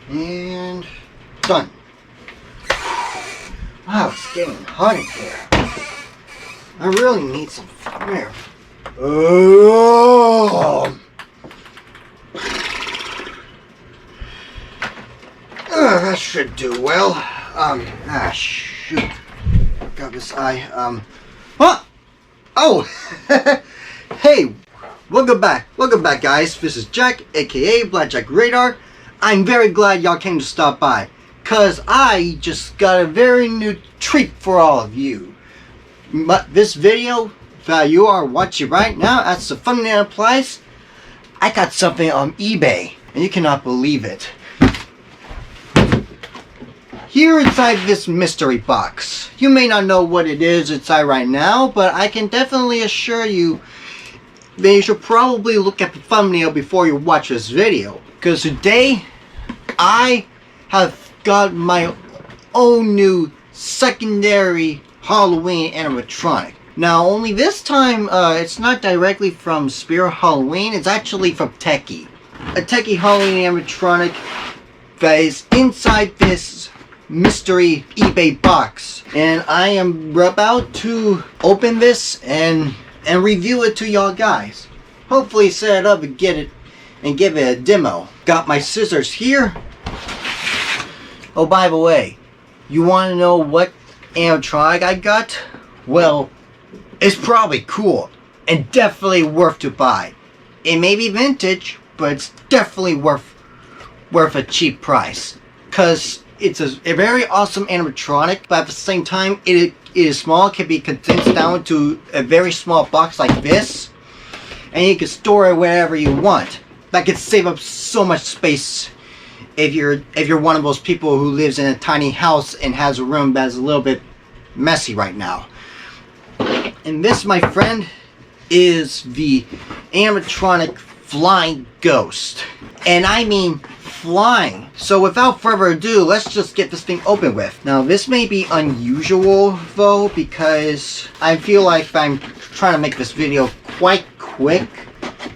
And done. Wow, it's getting hot in here. I really need some fire. Oh! That should do well. Shoot. Got this eye. Huh? Oh! Hey! Welcome back, guys. This is Jack, aka Blackjack Radar. I'm very glad y'all came to stop by, cause I just got a very new treat for all of you. This video that you are watching right now, as the thumbnail implies, I got something on eBay, and you cannot believe it. Here inside this mystery box, you may not know what it is inside right now, but I can definitely assure you that you should probably look at the thumbnail before you watch this video. Because today, I have got my own new secondary Halloween animatronic. Now, only this time, it's not directly from Spirit Halloween, it's actually from Tekky. A Tekky Halloween animatronic that is inside this mystery eBay box. And I am about to open this and review it to y'all guys. Hopefully set it up and get it and give it a demo. Got my scissors here. Oh, by the way, you want to know what animatronic I got? Well, it's probably cool and definitely worth to buy. It may be vintage, but it's definitely worth a cheap price. Cause it's a very awesome animatronic, but at the same time, it is small. It can be condensed down to a very small box like this, and you can store it wherever you want. That could save up so much space if you're one of those people who lives in a tiny house and has a room that's a little bit messy right now. And this, my friend, is the animatronic flying ghost, and I mean flying. So without further ado, let's just get this thing open with. Now, this may be unusual though, because I feel like I'm trying to make this video quite quick,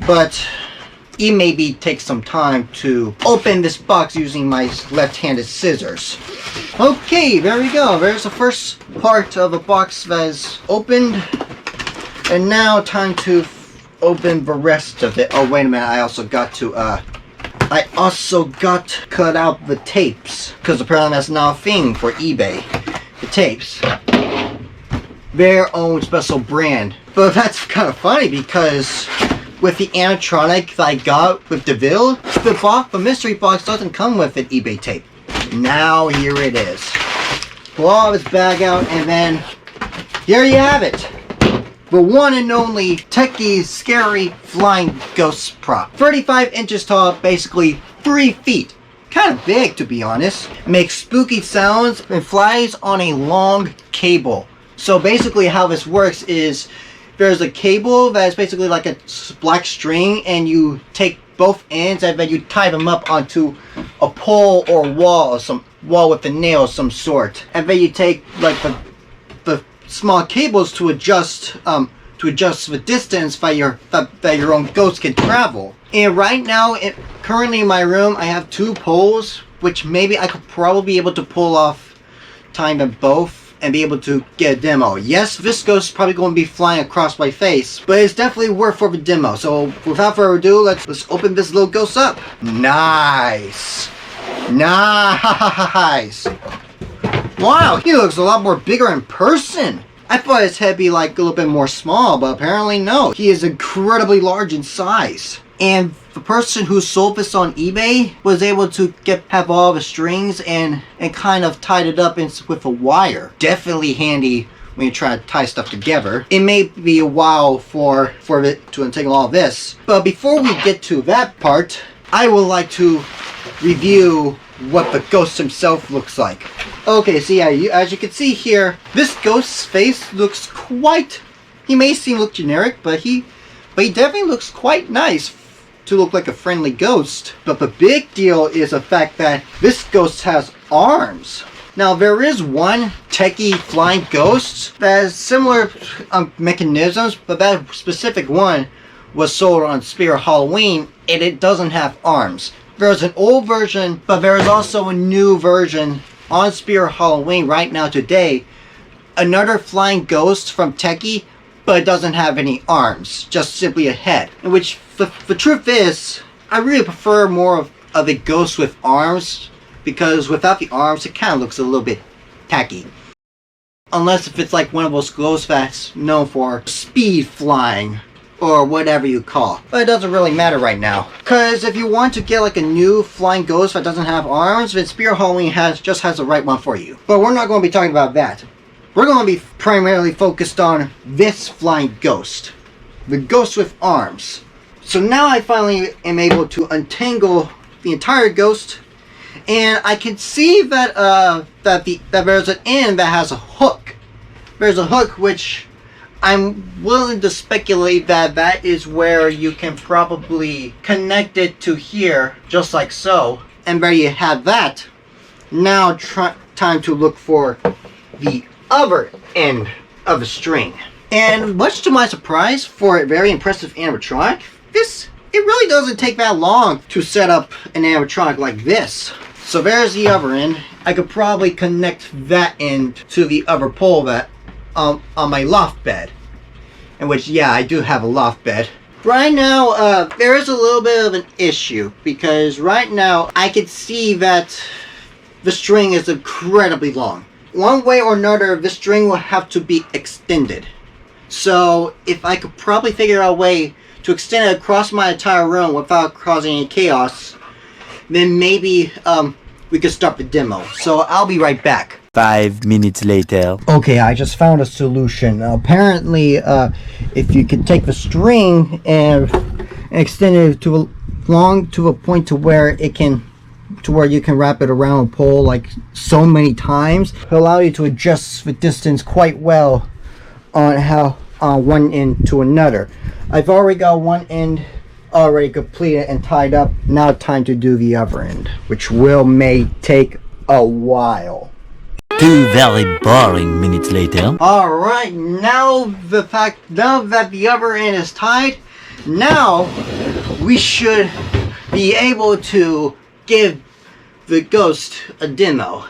but it maybe take some time to open this box using my left-handed scissors. Okay, there we go. There's the first part of the box that is opened, and now time to open the rest of it. Oh, wait a minute, I also got to cut out the tapes, because apparently that's now a thing for eBay. The tapes, their own special brand. But that's kind of funny, because with the animatronic that I got with DeVille, the mystery box doesn't come with an eBay tape. Now here it is. Pull all this bag out, and then here you have it. The one and only Tekky Scary Flying Ghost Prop. 35 inches tall, basically 3 feet. Kind of big, to be honest. Makes spooky sounds and flies on a long cable. So basically how this works is there's a cable that's basically like a black string, and you take both ends and then you tie them up onto a pole or wall, or some wall with a nail of some sort. And then you take like the small cables to adjust the distance that your own ghost can travel. And right now, currently in my room, I have 2 poles, which maybe I could probably be able to pull off, tying them both, and be able to get a demo. Yes, this ghost is probably going to be flying across my face, but it's definitely worth for the demo. So without further ado, let's open this little ghost up. Nice. Nice. Wow, he looks a lot more bigger in person. I thought his head would be like a little bit more small, but apparently no. He is incredibly large in size. And the person who sold this on eBay was able to have all the strings and kind of tied it up with a wire. Definitely handy when you try to tie stuff together. It may be a while for it to untangle all this. But before we get to that part, I would like to review what the ghost himself looks like. Okay, so yeah, as you can see here, this ghost's face looks quite, he may look generic, but he definitely looks quite nice to look like a friendly ghost. But the big deal is the fact that this ghost has arms. Now, there is one Tekky flying ghost that has similar mechanisms, but that specific one was sold on Spirit Halloween, and it doesn't have arms. There's an old version, but there is also a new version on Spirit Halloween right now today. Another flying ghost from Tekky, but it doesn't have any arms, just simply a head. In which the truth is, I really prefer more of a ghost with arms, because without the arms, it kind of looks a little bit tacky. Unless if it's like one of those ghosts that's known for speed flying, or whatever you call. But it doesn't really matter right now. Because if you want to get like a new flying ghost that doesn't have arms, then Spirit Halloween just has the right one for you. But we're not going to be talking about that. We're going to be primarily focused on this flying ghost. The ghost with arms. So now I finally am able to untangle the entire ghost. And I can see that that there's an end that has a hook. There's a hook which I'm willing to speculate that is where you can probably connect it to here, just like so. And there you have that. Now time to look for the other end of the string. And much to my surprise, for a very impressive animatronic, it really doesn't take that long to set up an animatronic like this. So there's the other end. I could probably connect that end to the other pole that on my loft bed. In which, yeah, I do have a loft bed. Right now, there is a little bit of an issue, because right now I can see that the string is incredibly long. One way or another, the string will have to be extended. So if I could probably figure out a way to extend it across my entire room without causing any chaos, then maybe we could start the demo. So I'll be right back. 5 minutes later. Okay, I just found a solution. Apparently, if you could take the string and extend it to a point to where you can wrap it around a pole like so many times, it'll allow you to adjust the distance quite well on one end to another. I've already got one end already completed and tied up. Now time to do the other end, which may take a while. 2 very boring minutes later. Alright, now that the other end is tied, now we should be able to give the ghost a demo.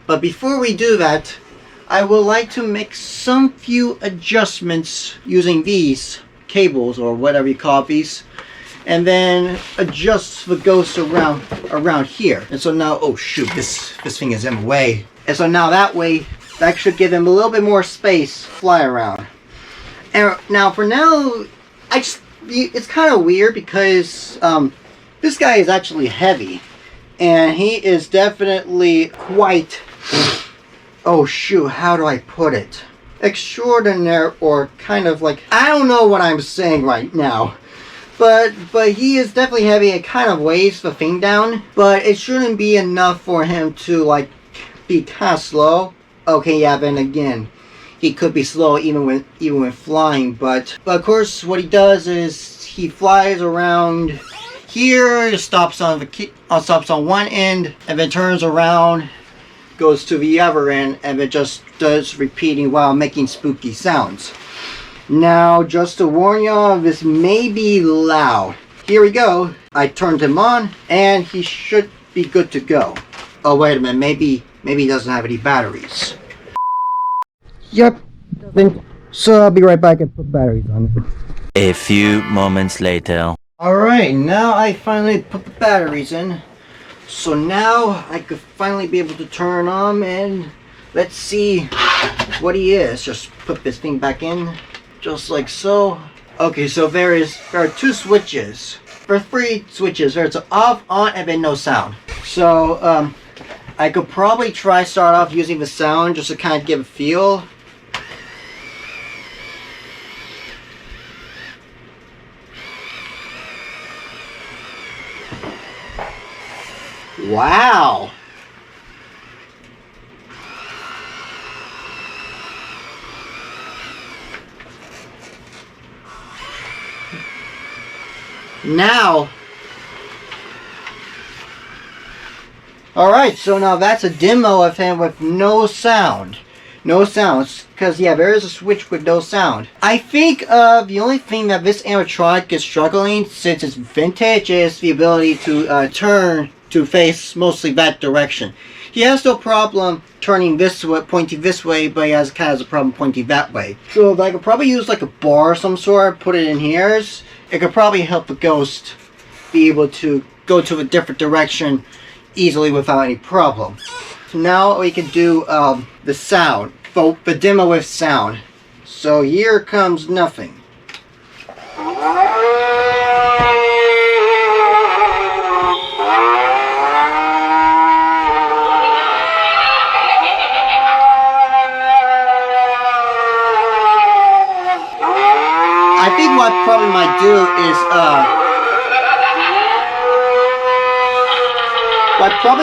But before we do that, I would like to make some few adjustments using these cables, or whatever you call these, and then adjust the ghost around here. And so now, oh shoot, this thing is in the way. And so now that should give him a little bit more space to fly around. And now for now, it's kind of weird because this guy is actually heavy, and he is definitely quite, oh shoot, how do I put it? Extraordinary, or kind of like, I don't know what I'm saying right now. But he is definitely heavy. It kind of weighs the thing down, but it shouldn't be enough for him to like be kind of slow. Okay, yeah, then again, he could be slow even when flying, but of course what he does is he flies around here, stops on one end, and then turns around, goes to the other end, and then just does repeating while making spooky sounds. Now, just to warn y'all, this may be loud. Here we go. I turned him on, and he should be good to go. Oh, wait a minute. Maybe he doesn't have any batteries. Yep. So I'll be right back and put batteries on it. A few moments later. Alright, now I finally put the batteries in. So now I could finally be able to turn on, and let's see what he is. Just put this thing back in. Just like so. Okay, so there are 2 switches. There are 3 switches. There's an off, on, and then no sound. So, I could probably start off using the sound just to kind of give a feel. Wow! Now, alright, so now that's a demo of him with no sound. No sounds, because yeah, there is a switch with no sound. I think the only thing that this animatronic is struggling, since it's vintage, is the ability to turn to face mostly that direction. He has no problem turning this way, pointing this way, but he has kind of a problem pointing that way. So I could probably use like a bar of some sort, put it in here. It could probably help the ghost be able to go to a different direction easily without any problem. So now we can do the sound, the demo with sound. So here comes nothing. I think what I probably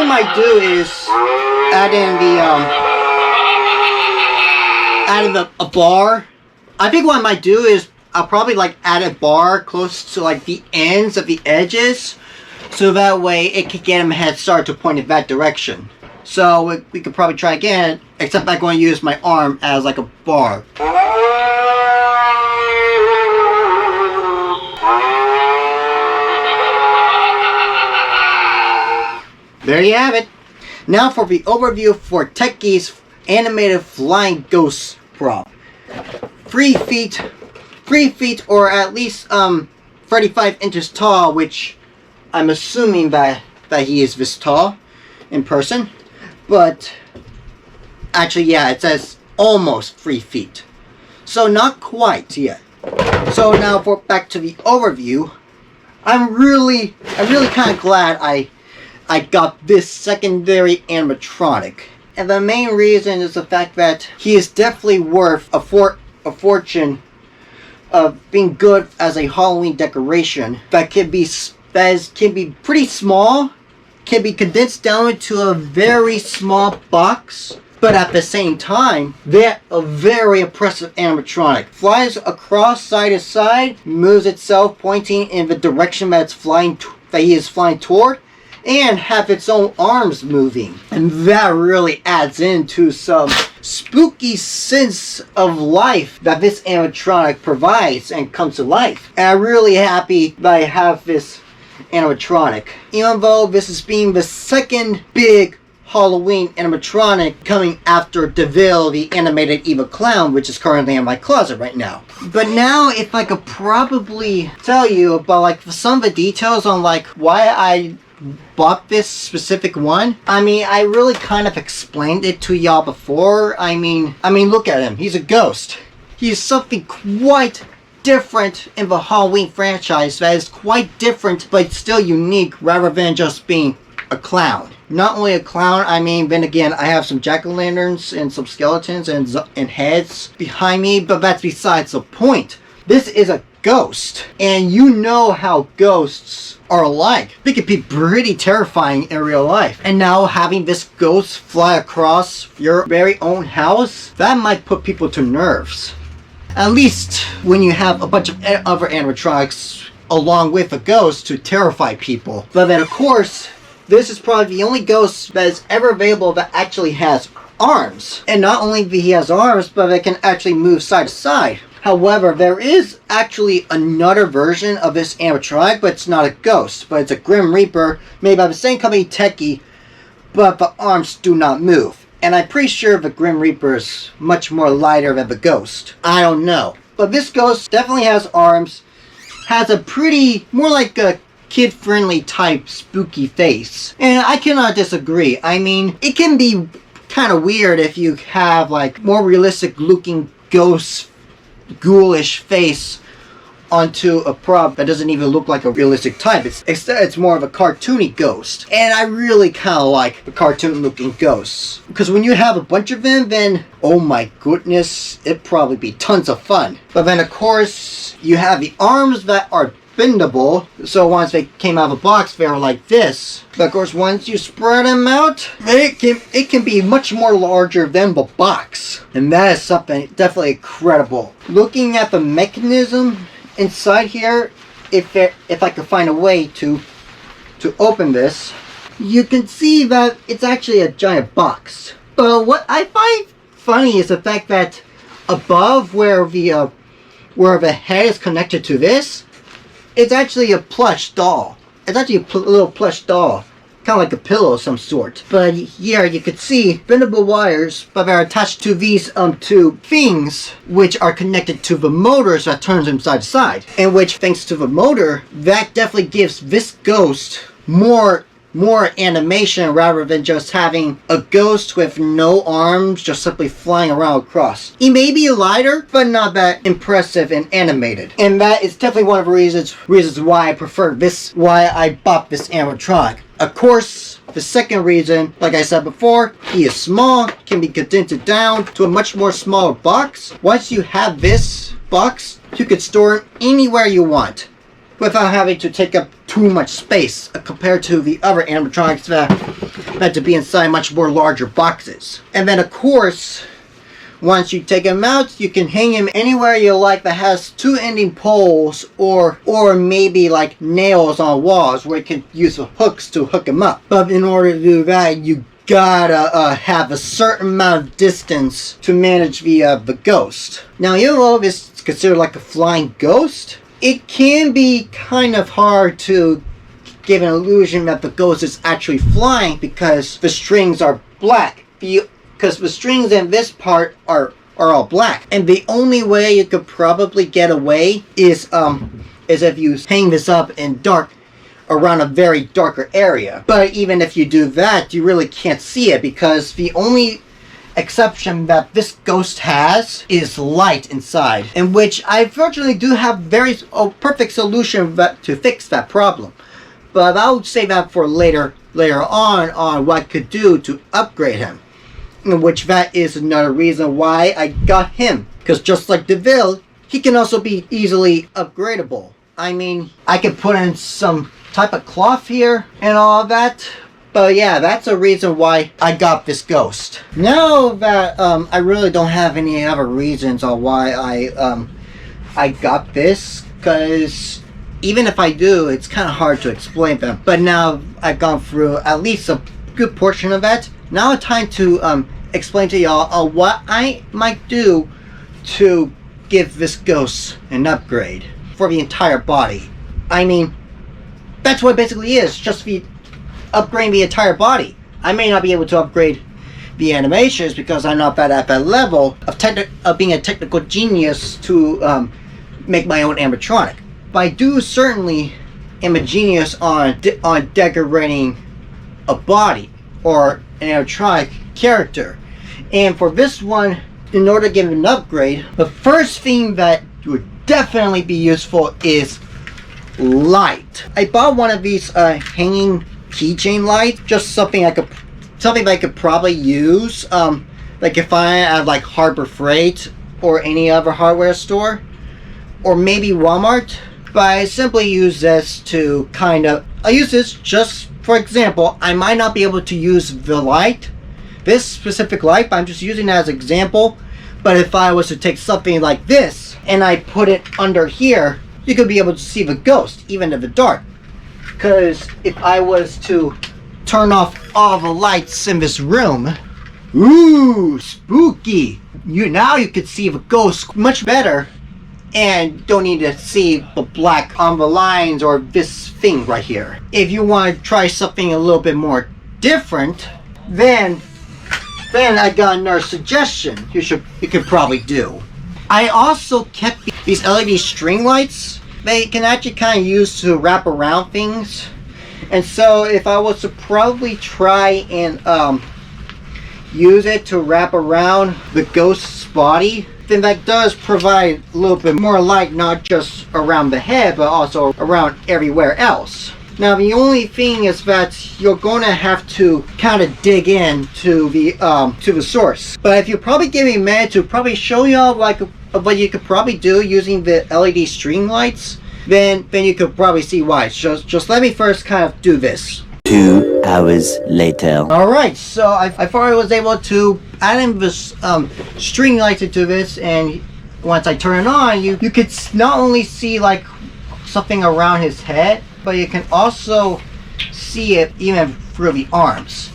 might do is add in a bar. I think what I might do is I'll probably like add a bar close to like the ends of the edges, so that way it could get him a head start to point in that direction. So we could probably try again, except I'm going to use my arm as like a bar. There you have it. Now for the overview for Tekky's animated flying ghost prop. 3 feet or at least 35 inches tall, which I'm assuming that he is this tall in person. But actually, yeah, it says almost 3 feet. So not quite yet. So now back to the overview. I'm really kind of glad I got this secondary animatronic. And the main reason is the fact that he is definitely worth a fortune of being good as a Halloween decoration that can be pretty small, can be condensed down into a very small box, but at the same time, they're a very impressive animatronic. Flies across side to side, moves itself pointing in the direction that he is flying toward, and have its own arms moving. And that really adds into some spooky sense of life that this animatronic provides and comes to life. And I'm really happy that I have this animatronic. Even though this is being the second big Halloween animatronic coming after DeVille, the animated evil clown, which is currently in my closet right now. But now, if I could probably tell you about like some of the details on like why I bought this specific one. I mean, I really kind of explained it to y'all before. I mean, look at him. He's a ghost. He's something quite different in the Halloween franchise that is quite different but still unique rather than just being a clown. Not only a clown, I mean, then again, I have some jack-o'-lanterns and some skeletons and heads behind me, but that's besides the point. This is a ghost, and you know how ghosts are like. They can be pretty terrifying in real life. And now having this ghost fly across your very own house, that might put people to nerves. At least when you have a bunch of other animatronics along with a ghost to terrify people. But then of course, this is probably the only ghost that is ever available that actually has arms. And not only that he has arms, but it can actually move side to side. However, there is actually another version of this animatronic, but it's not a ghost, but it's a Grim Reaper made by the same company, Tekky, but the arms do not move. And I'm pretty sure the Grim Reaper is much more lighter than the ghost. I don't know. But this ghost definitely has arms, has a pretty, more like a kid-friendly type spooky face. And I cannot disagree. I mean, it can be kind of weird if you have like more realistic looking ghosts, ghoulish face onto a prop that doesn't even look like a realistic type. It's more of a cartoony ghost. And I really kind of like the cartoon looking ghosts. Because when you have a bunch of them, then, oh my goodness, it'd probably be tons of fun. But then of course, you have the arms that are bendable. So once they came out of the box, they were like this. But of course, once you spread them out, it can be much more larger than the box. And that is something definitely incredible. Looking at the mechanism inside here, if I could find a way to open this, you can see that it's actually a giant box. But what I find funny is the fact that above where the head is connected to this, it's actually a plush doll. It's actually a little plush doll, kind of like a pillow of some sort. But here you could see bendable wires that are attached to these two things, which are connected to the motors that turns them side to side. And which, thanks to the motor, that definitely gives this ghost more animation rather than just having a ghost with no arms just simply flying around across. He may be lighter, but not that impressive and animated. And that is definitely one of the reasons why I prefer this, why I bought this animatronic. Of course, the second reason, like I said before, he is small, can be condensed down to a much more smaller box. Once you have this box, you can store it anywhere you want, without having to take up too much space compared to the other animatronics that had to be inside much more larger boxes. And then of course, once you take him out, you can hang him anywhere you like that has two ending poles or maybe like nails on walls where you can use the hooks to hook him up. But in order to do that, you gotta have a certain amount of distance to manage the ghost. Now, even though this is considered like a flying ghost, it can be kind of hard to give an illusion that the ghost is actually flying because the strings are black. Because the strings in this part are all black. And the only way you could probably get away is if you hang this up in dark around a very darker area. But even if you do that, you really can't see it because the only exception that this ghost has is light inside, in which I fortunately do have perfect solution to fix that problem. But I'll save that for later on what I could do to upgrade him. In which that is another reason why I got him. Because just like DeVille, he can also be easily upgradable. I mean, I could put in some type of cloth here and all of that. But yeah, that's a reason why I got this ghost. Now that I really don't have any other reasons on why I got this, because even if I do, it's kind of hard to explain them. But now I've gone through at least a good portion of that. Now it's time to explain to y'all what I might do to give this ghost an upgrade for the entire body. I mean, that's what it basically is, just upgrading the entire body. I may not be able to upgrade the animations because I'm not at that level of being a technical genius to make my own animatronic. But I do certainly am a genius on decorating a body or an animatronic character. And for this one, in order to give it an upgrade, the first thing that would definitely be useful is light. I bought one of these hanging keychain lights, just something that I could probably use, like if I have like Harbor Freight or any other hardware store, or maybe Walmart. But I simply use this to I use this just for example. I might not be able to use the light, this specific light, but I'm just using it as an example. But if I was to take something like this and I put it under here, you could be able to see the ghost even in the dark. Because if I was to turn off all the lights in this room, ooh, spooky! Now you could see the ghost much better, and don't need to see the black on the lines or this thing right here. If you want to try something a little bit more different, then I got another suggestion you could probably do. I also kept these LED string lights. They can actually kind of use to wrap around things. And so if I was to probably try and use it to wrap around the ghost's body, then that does provide a little bit more light, not just around the head, but also around everywhere else. Now the only thing is that you're going to have to kind of dig in to the source. But if you probably give me a minute to probably show y'all like what you could probably do using the LED string lights, then you could probably see why. Just let me first kind of do this. 2 hours later. Alright, so I thought I was able to add in this string lights into this, and once I turn it on, you could not only see like something around his head, but you can also see it even through the arms.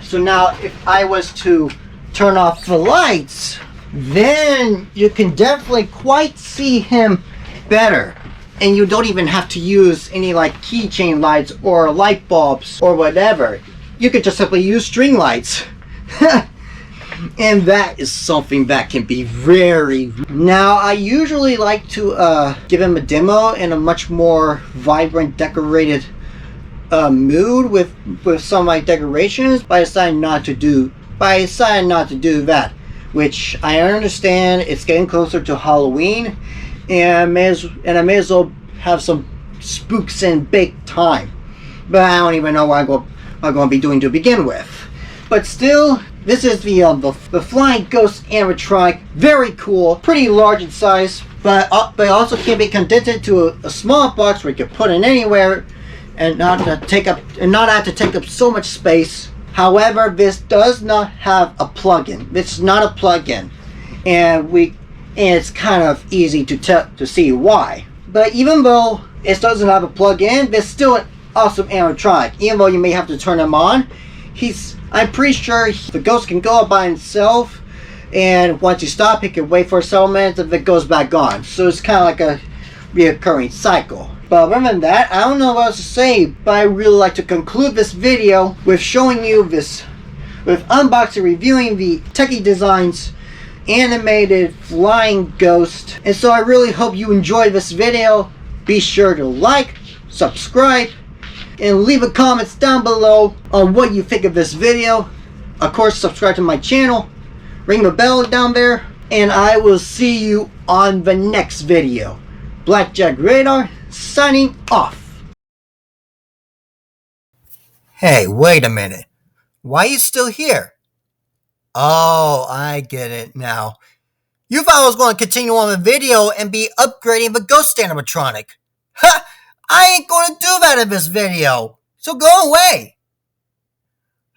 So now if I was to turn off the lights, then you can definitely quite see him better. And you don't even have to use any like keychain lights or light bulbs or whatever. You could just simply use string lights. And that is something that can be very... Now, I usually like to give him a demo in a much more vibrant, decorated mood with some of my decorations, but I decided not to do that, which I understand it's getting closer to Halloween, and I may as well have some spooks in big time. But I don't even know what I'm going to be doing to begin with. But still, this is the Flying Ghost animatronic. Very cool, pretty large in size, but also can be condensed into a small box where you can put it anywhere and not have to take up so much space. However, this does not have a plug-in. This is not a plug-in, and it's kind of easy to see why. But even though it doesn't have a plug-in, there's still an awesome animatronic. Even though you may have to turn him on, I'm pretty sure the ghost can go up by himself, and once you stop, he can wait for several minutes and it goes back on. So it's kind of like a reoccurring cycle. But other than that, I don't know what else to say, but I really like to conclude this video with showing you with unboxing, reviewing the Tekky Designs animated Flying Ghost. And so I really hope you enjoyed this video. Be sure to like, subscribe, and leave a comments down below on what you think of this video. Of course, subscribe to my channel, ring the bell down there, and I will see you on the next video. Blackjack Radar signing off. Hey, wait a minute. Why are you still here? Oh, I get it now. You thought I was going to continue on the video and be upgrading the ghost animatronic. Ha! I ain't going to do that in this video. So go away.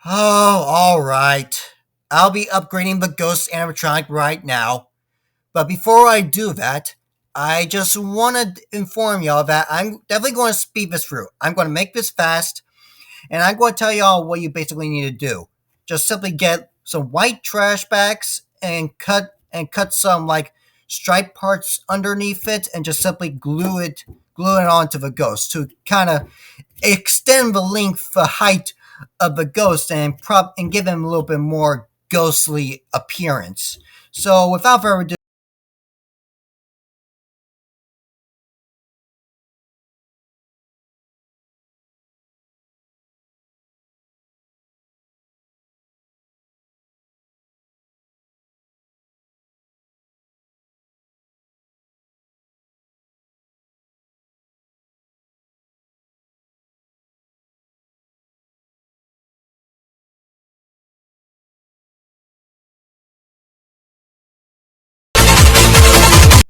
Oh, alright. I'll be upgrading the ghost animatronic right now. But before I do that, I just want to inform y'all that I'm definitely going to speed this through. I'm going to make this fast, and I'm going to tell y'all what you basically need to do. Just simply get some white trash bags and cut some like stripe parts underneath it, and just simply glue it onto the ghost to kind of extend the height of the ghost and give him a little bit more ghostly appearance. So without further ado,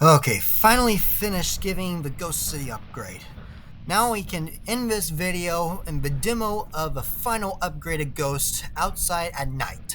okay, finally finished giving the Ghost City upgrade. Now we can end this video in the demo of the final upgraded ghost outside at night.